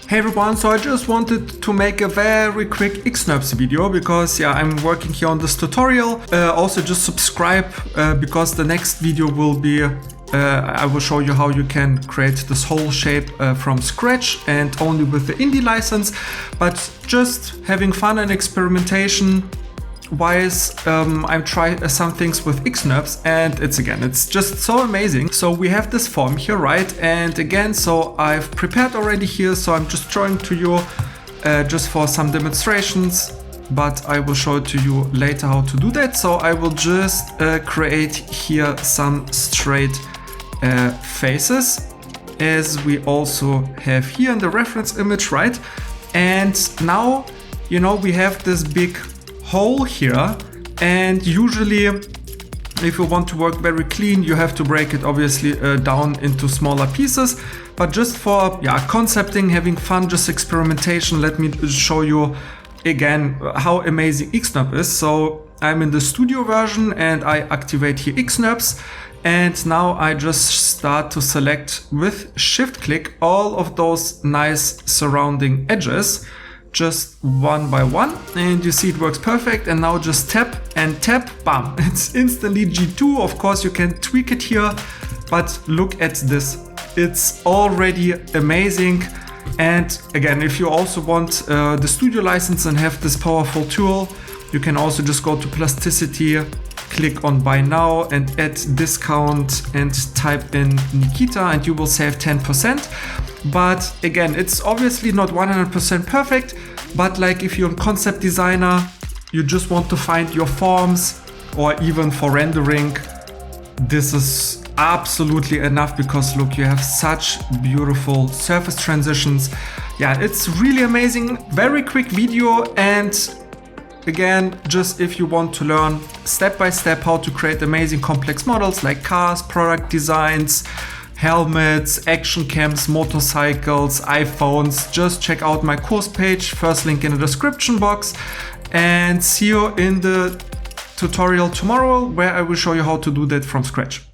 Hey everyone, so I just wanted to make a very quick xNURBS video because I'm working here on this tutorial. Also just subscribe because the next video will be I will show you how you can create this whole shape from scratch and only with the indie license, but just having fun and experimentation wise. I'm trying some things with xNURBS and it's just so amazing. So we have this form here, right? And again, so I've prepared already here, so I'm just showing to you just for some demonstrations, but I will show it to you later how to do that. So I will just create here some straight faces, as we also have here in the reference image, right? And now, you know, we have this big hole here, and usually if you want to work very clean, you have to break it obviously down into smaller pieces. But just for concepting, having fun, just experimentation, let me show you again how amazing xNURBS is. So I'm in the studio version and I activate here xNURBS, and now I just start to select with shift click all of those nice surrounding edges, just one by one, and you see it works perfect. And now just tap and tap, bam, it's instantly G2. Of course you can tweak it here, but look at this, it's already amazing. And again, if you also want the studio license and have this powerful tool, you can also just go to Plasticity, click on buy now and add discount and type in Nikita and you will save 10%. But again, it's obviously not 100% perfect, but like if you're a concept designer, you just want to find your forms, or even for rendering, this is absolutely enough, because look, you have such beautiful surface transitions. Yeah, it's really amazing. Very quick video, and again, just if you want to learn step by step how to create amazing complex models like cars, product designs, helmets, action cams, motorcycles, iPhones, just check out my course page, first link in the description box, and see you in the tutorial tomorrow where I will show you how to do that from scratch.